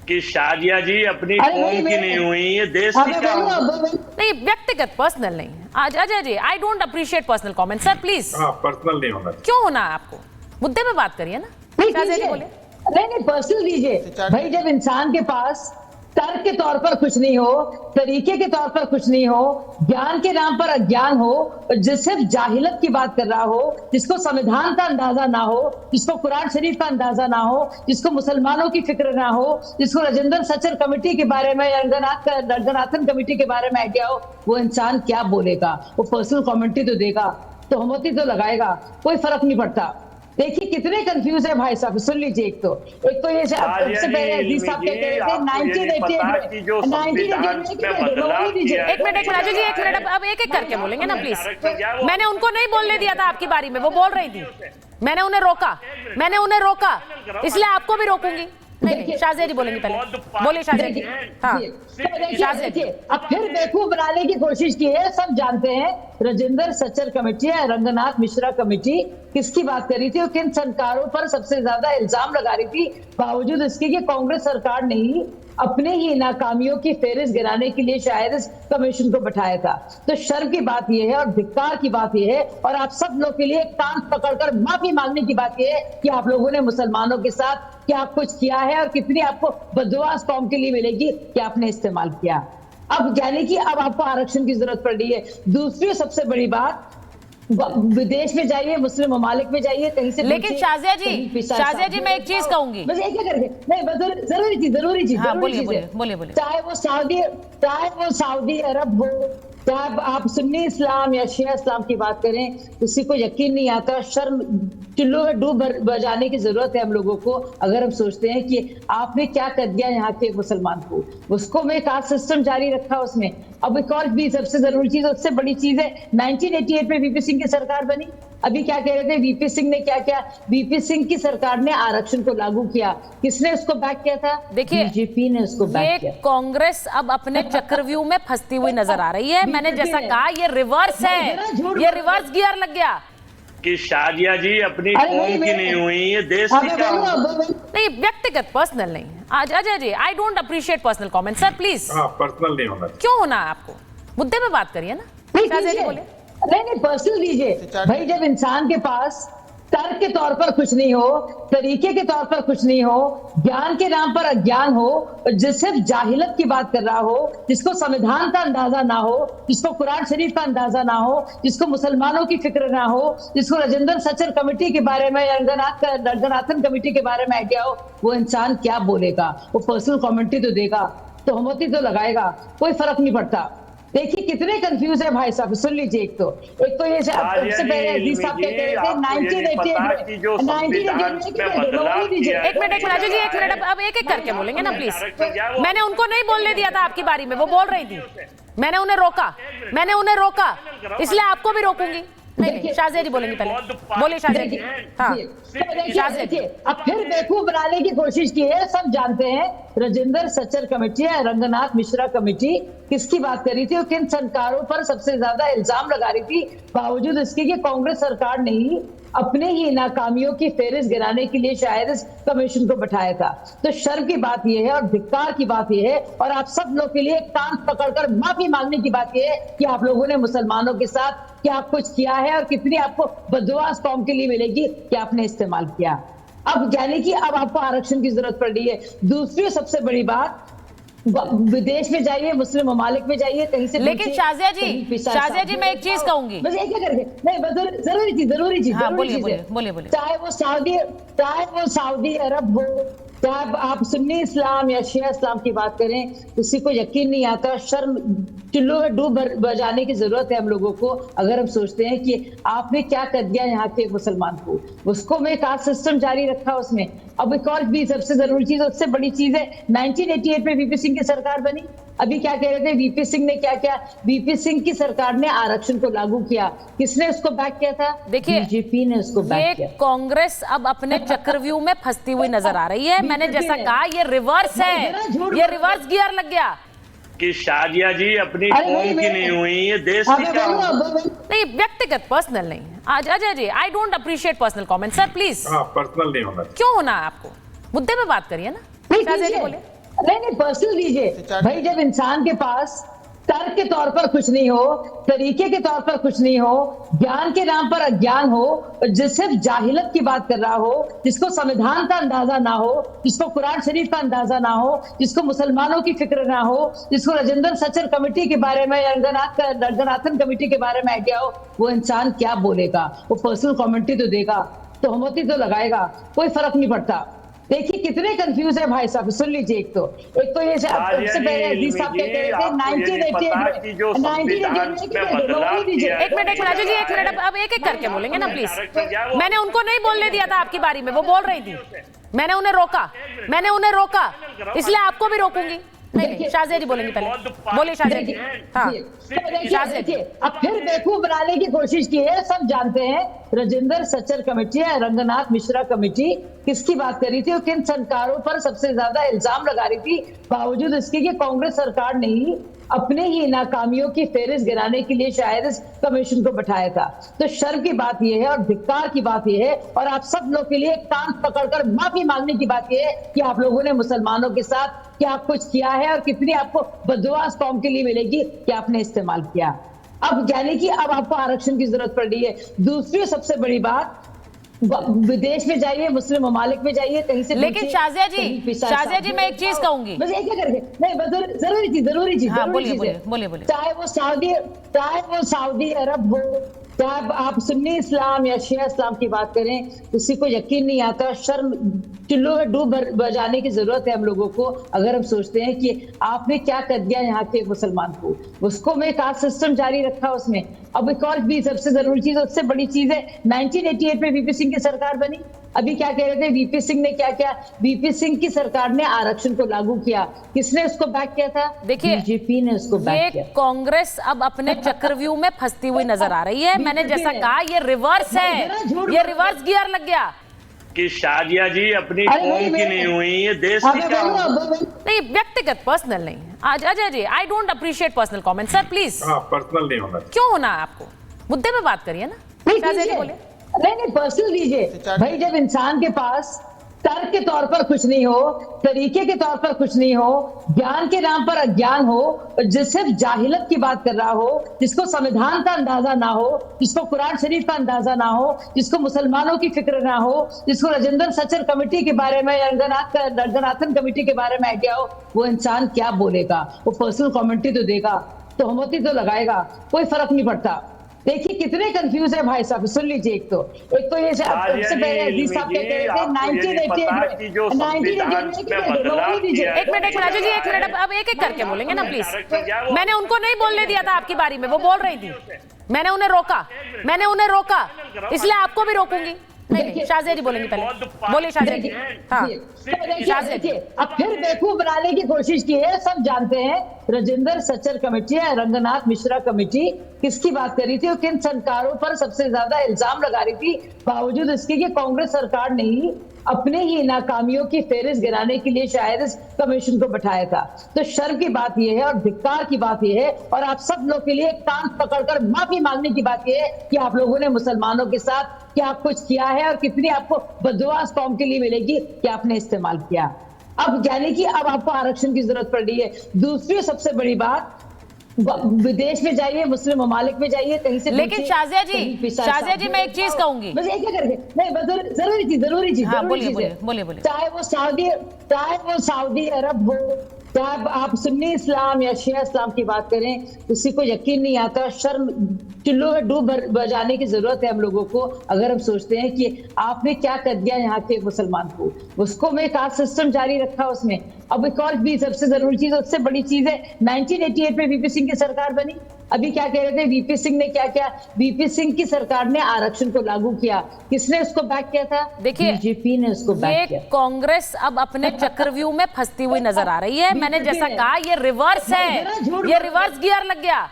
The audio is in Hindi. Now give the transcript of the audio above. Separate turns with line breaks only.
कि शाजिया जी अपनी कौम की नहीं हुई, ये देश की क्या
नहीं, व्यक्तिगत पर्सनल नहीं है। आज Ajay ji, I don't appreciate personal comment sir, please.
Personal नहीं होना।
क्यों होना है आपको? मुद्दे पे बात करिए ना। शाजिया जी बोले।
नहीं पर्सनल दीजिए भाई। जब इंसान के पास तर्क के तौर पर कुछ नहीं हो, तरीके के तौर पर कुछ नहीं हो, ज्ञान के नाम पर अज्ञान हो, जिससे जाहिलत की बात कर रहा हो, जिसको संविधान का अंदाजा ना हो, जिसको कुरान शरीफ का अंदाजा ना हो, जिसको मुसलमानों की फिक्र ना हो, जिसको राजेंद्र सचर कमेटी के बारे में, रंगनाथन कमेटी के बारे में आइडिया हो, वो इंसान क्या बोलेगा? वो पर्सनल कमेंट्री तो देगा, तोहमती तो लगाएगा, कोई फर्क नहीं पड़ता। देखिए कितने कंफ्यूज है भाई साहब, सुन लीजिए। एक तो ये सबसे पहले अजीज साहब कहते थे 1988
एक मिनट राजू जी, एक मिनट। अब एक एक करके बोलेंगे ना प्लीज। मैंने उनको नहीं बोलने दिया था आपकी बारी में, वो बोल रही थी, मैंने उन्हें रोका, इसलिए आपको भी रोकूंगी। नहीं, शाजिया जी बोलेंगे पहले। बोले शाजिया जी। हाँ शाजिया जी।
अब फिर बेवकूफ बनाने की कोशिश की है। सब जानते हैं राजेंद्र सचर कमेटी है, रंगनाथ मिश्रा कमेटी किसकी बात कर रही थी और किन सरकारों पर सबसे ज्यादा इल्जाम लगा रही थी, बावजूद इसके कि कांग्रेस सरकार ने ही अपने ही नाकामियों की फेरिस्त गिराने के लिए शायद इस कमीशन को बैठाया था। तो शर्म की बात यह है और धिक्कार की बात यह है और आप सब लोग के लिए कान पकड़कर माफी मांगने की बात यह है कि आप लोगों ने मुसलमानों के साथ क्या कुछ किया है और कितनी आपको बददुआ इस कौम के लिए मिलेगी कि आपने इस्तेमाल किया। अब यानी कि अब आपको आरक्षण की जरूरत पड़ रही है। दूसरी सबसे बड़ी बात, विदेश में जाइए, मुस्लिम ममालिक में जाइए, कहीं से।
लेकिन शाजिया जी मैं एक चीज कहूंगी,
बस एक करके नहीं, जरूरी चीज।
हाँ, बोलिए।
चाहे वो सऊदी अरब हो, चाहे आप सुन्नी इस्लाम या शिया इस्लाम की बात करें, किसी को यकीन नहीं आता। शर्म चुल्लू में डूब बजाने की जरूरत है हम लोगों को। अगर हम सोचते हैं कि आपने क्या कर दिया यहाँ के मुसलमान को, उसको में कास्ट सिस्टम जारी रखा उसमें। अब एक और भी सबसे जरूरी चीज, उससे बड़ी चीज है 1988 में वीपी सिंह की सरकार बनी। अभी क्या कह रहे थे वीपी सिंह ने क्या किया? वीपी सिंह की सरकार ने आरक्षण को लागू किया। किसने उसको बैक किया था?
देखिए
बीजेपी ने उसको बैक किया।
कांग्रेस अब अपने चक्रव्यूह में फंसती हुई नजर आ रही है। मैंने जैसा कहा, ये रिवर्स है, ये रिवर्स गियर लग गया
कि शाजिया जी अपनी कौम की नहीं हुई, ये देश की क्या
नहीं, व्यक्तिगत पर्सनल नहीं है। आज Ajay ji, I don't appreciate personal comment sir, please.
Personal नहीं होना।
क्यों होना है आपको? मुद्दे पे बात करिए ना। शाजिया जी बोले।
नहीं पर्सनल दीजिए भाई। जब इंसान के पास तर्क के तौर पर कुछ नहीं हो, तरीके के तौर पर कुछ नहीं हो, ज्ञान के नाम पर अज्ञान हो, जिससे जाहिलत की बात कर रहा हो, जिसको संविधान का अंदाजा ना हो, जिसको कुरान शरीफ का अंदाजा ना हो, जिसको मुसलमानों की फिक्र ना हो, जिसको राजेंद्र सचर कमेटी के बारे में, रंगनाथन कमेटी के बारे में आइडिया हो, वो इंसान क्या बोलेगा? वो पर्सनल कमेंट्री तो देगा, तोहमती तो लगाएगा, कोई फर्क नहीं पड़ता। देखिए कितने कंफ्यूज है भाई साहब, सुन लीजिए। एक तो ये सबसे पहले अजीज साहब कहते थे 1988
एक मिनट राजू जी, एक मिनट। अब एक एक करके बोलेंगे ना प्लीज। मैंने उनको नहीं बोलने दिया था आपकी बारी में, वो बोल रही थी, मैंने उन्हें रोका, इसलिए आपको भी रोकूंगी। नहीं, शाजिया जी बोलेंगे पहले। बोले शाजिया जी। हाँ शाजिया जी।
अब फिर बेवकूफ बनाने की कोशिश की है। सब जानते हैं राजेंद्र सचर कमेटी है, रंगनाथ मिश्रा कमेटी किसकी बात कर रही थी और किन सरकारों पर सबसे ज्यादा इल्जाम लगा रही थी, बावजूद इसके कि कांग्रेस सरकार ने ही अपने ही नाकामियों की फेरिस्त गिराने के लिए शायद इस कमीशन को बैठाया था। तो शर्म की बात यह है और धिक्कार की बात यह है और आप सब लोग के लिए कान पकड़कर माफी मांगने की बात यह है कि आप लोगों ने मुसलमानों के साथ क्या कुछ किया है और कितनी आपको बददुआ इस कौम के लिए मिलेगी कि आपने इस्तेमाल किया। अब यानी कि अब आपको आरक्षण की जरूरत पड़ रही है। दूसरी सबसे बड़ी बात, विदेश में जाइए, मुस्लिम ममालिक में जाइए, कहीं से।
लेकिन शाजिया जी मैं एक चीज कहूंगी,
बस एक करके नहीं, बस जरूरी चीज।
हाँ, बोलिए।
चाहे वो सऊदी अरब हो, चाहे आप सुन्नी इस्लाम या शिया इस्लाम की बात करें, किसी को यकीन नहीं आता। शर्म चुल्लू में डूब बजाने की जरूरत है हम लोगों को। अगर हम सोचते हैं कि आपने क्या कर दिया यहाँ के मुसलमान को, उसको में कास्ट सिस्टम जारी रखा उसमें। अब एक और भी सबसे जरूरी चीज, उससे बड़ी चीज है 1988 में वीपी सिंह की सरकार बनी। अभी क्या कह रहे थे वीपी सिंह ने क्या किया? वीपी सिंह की सरकार ने आरक्षण को लागू किया। किसने उसको बैक किया था?
देखिए
बीजेपी ने उसको बैक किया।
कांग्रेस अब अपने चक्रव्यूह में फंसती हुई नजर आ रही है। मैंने जैसा कहा, ये रिवर्स है, ये रिवर्स गियर लग गया
कि शाजिया जी अपनी कौम की नहीं हुई, ये देश की क्या
नहीं, व्यक्तिगत पर्सनल नहीं है। आज Ajay ji, I don't appreciate personal comment sir, please.
Personal नहीं होना।
क्यों होना है आपको? मुद्दे पे बात करिए ना। शाजिया जी बोले।
नहीं पर्सनल दीजिए भाई। जब इंसान के पास तर्क के तौर पर कुछ नहीं हो, तरीके के तौर पर कुछ नहीं हो, ज्ञान के नाम पर अज्ञान हो, जिस सिर्फ जाहिलत की बात कर रहा हो, जिसको संविधान का अंदाजा ना हो, जिसको कुरान शरीफ का अंदाजा ना हो, जिसको मुसलमानों की फिक्र ना हो, जिसको राजेंद्र सचर कमेटी के बारे में, रंगनाथन कमेटी के बारे में आइडिया हो, वो इंसान क्या बोलेगा? वो पर्सनल कमेंट्री तो देगा, तोहमती तो लगाएगा, कोई फर्क नहीं पड़ता। देखिए कितने कंफ्यूज है भाई साहब, सुन लीजिए। एक तो ये सबसे पहले अजीज साहब कह रहे थे 1988
एक मिनट राजू जी, एक मिनट, अब एक एक करके बोलेंगे ना प्लीज। मैंने उनको नहीं बोलने दिया था आपकी बारी में, वो बोल रही थी, मैंने उन्हें रोका, इसलिए आपको भी रोकूंगी। नहीं शाजिया जी बोलेंगे पहले, बोलिए शाजिया जी। हाँ
देखिए अब फिर बेवकूफ बनाने की कोशिश की है। सब जानते हैं राजेंद्र सचर कमेटी है, रंगनाथ मिश्रा कमेटी किसकी बात कर रही थी और किन सरकारों पर सबसे ज्यादा इल्जाम लगा रही थी, बावजूद इसके कि कांग्रेस सरकार ने ही अपने ही नाकामियों की फेरिस्त गिराने के लिए शायद इस कमीशन को बैठाया था। तो शर्म की बात यह है और धिक्कार की बात यह है और आप सब लोग के लिए कान पकड़कर माफी मांगने की बात यह है कि आप लोगों ने मुसलमानों के साथ क्या कुछ किया है और कितनी आपको बददुआ इस कौम के लिए मिलेगी कि आपने इस्तेमाल किया। अब यानी कि अब आपको आरक्षण की जरूरत पड़ रही है। दूसरी सबसे बड़ी बात, विदेश में जाइए, मुस्लिम ममालिक में जाइए, कहीं से।
लेकिन शाजिया जी मैं एक चीज कहूंगी,
बस एक करके नहीं, बस जरूरी चीज
हाँ, बोलिए।
चाहे वो सऊदी अरब हो, चाहे आप सुन्नी इस्लाम या शिया इस्लाम की बात करें, किसी को यकीन नहीं आता। शर्म चुल्लू में डूब बजाने की जरूरत है हम लोगों को, अगर हम सोचते हैं कि आपने क्या कर दिया यहाँ के मुसलमान को। उसको में कास्ट सिस्टम जारी रखा उसमें। अब एक और भी सबसे जरूरी चीज, उससे बड़ी चीज है 1988 में वीपी सिंह की सरकार बनी। अभी क्या कह रहे थे वीपी सिंह ने क्या किया? वीपी सिंह की सरकार ने आरक्षण को लागू किया। किसने उसको बैक किया था?
देखिए
बीजेपी ने उसको बैक किया।
कांग्रेस अब अपने चक्रव्यूह में फंसती हुई नजर आ रही है। मैंने जैसा कहा ये रिवर्स है, ये रिवर्स गियर लग गया
कि शाजिया जी अपनी कौम की नहीं हुई, ये देश की क्या
नहीं, व्यक्तिगत पर्सनल नहीं है। आज Ajay ji, I don't appreciate personal comment sir, please.
Personal नहीं होना।
क्यों होना है आपको? मुद्दे पे बात करिए ना। शाजिया जी बोले
नहीं पर्सनल दीजिए भाई। जब इंसान के पास तर्क के तौर पर कुछ नहीं हो, तरीके के तौर पर कुछ नहीं हो, ज्ञान के नाम पर अज्ञान हो, जिस सिर्फ जाहिलत की बात कर रहा हो, जिसको संविधान का अंदाजा ना हो, जिसको कुरान शरीफ का अंदाजा ना हो, जिसको मुसलमानों की फिक्र ना हो, जिसको राजेंद्र सचर कमेटी के बारे में, रंगनाथन कमेटी के बारे में आइडिया हो, वो इंसान क्या बोलेगा? वो पर्सनल कमेंट्री तो देगा, तोहमती तो लगाएगा, कोई फर्क नहीं पड़ता। देखिए कितने कंफ्यूज है भाई साहब, सुन लीजिए। एक तो ये सबसे पहले अजीज साहब कह रहे थे 1988
एक मिनट राजू जी, एक मिनट, अब एक एक करके बोलेंगे ना प्लीज। मैंने उनको नहीं बोलने दिया था आपकी बारी में, वो बोल रही थी, मैंने उन्हें रोका, इसलिए आपको भी रोकूंगी। नहीं शाजिया जी बोलेंगे पहले, बोलिए शाजिया जी। हाँ
देखिए अब फिर बेवकूफ बनाने की कोशिश की है। सब जानते हैं राजेंद्र सचर कमेटी है, रंगनाथ मिश्रा कमेटी किसकी बात कर रही थी और किन सरकारों पर सबसे ज्यादा इल्जाम लगा रही थी, बावजूद इसके कि कांग्रेस सरकार ने ही अपने ही नाकामियों की फेरिस्त गिराने के लिए शायद इस कमीशन को बैठाया था। तो शर्म की बात यह है और धिक्कार की बात यह है और आप सब लोग के लिए कान पकड़कर माफी मांगने की बात यह है कि आप लोगों ने मुसलमानों के साथ क्या कुछ किया है और कितनी आपको बददुआ इस कौम के लिए मिलेगी कि आपने इस्तेमाल किया। अब यानी कि अब आपको आरक्षण की जरूरत पड़ रही है। दूसरी सबसे बड़ी बात, विदेश में जाइए, मुस्लिम ममालिक में जाइए, कहीं से।
लेकिन शाजिया जी मैं एक चीज कहूंगी,
बस एक करके नहीं, बस जरूरी चीज।
हाँ, बोलिए।
चाहे वो सऊदी अरब हो, चाहे आप सुन्नी इस्लाम या शिया इस्लाम की बात करें, किसी को यकीन नहीं आता। शर्म चुल्लू में डूब बजाने की जरूरत है हम लोगों को, अगर हम सोचते हैं कि आपने क्या कर दिया यहाँ के मुसलमान को। उसको में कास्ट सिस्टम जारी रखा उसमें। अब एक और भी सबसे जरूरी चीज, उससे बड़ी चीज है 1988 में वीपी सिंह की सरकार बनी। अभी क्या कह रहे थे वीपी सिंह ने क्या किया? वीपी सिंह की सरकार ने आरक्षण को लागू किया। किसने उसको बैक किया था?
देखिए
बीजेपी ने उसको बैक किया।
कांग्रेस अब अपने चक्रव्यूह में फंसती हुई नजर आ रही है। मैंने जैसा कहा ये रिवर्स है, ये रिवर्स गियर लग गया।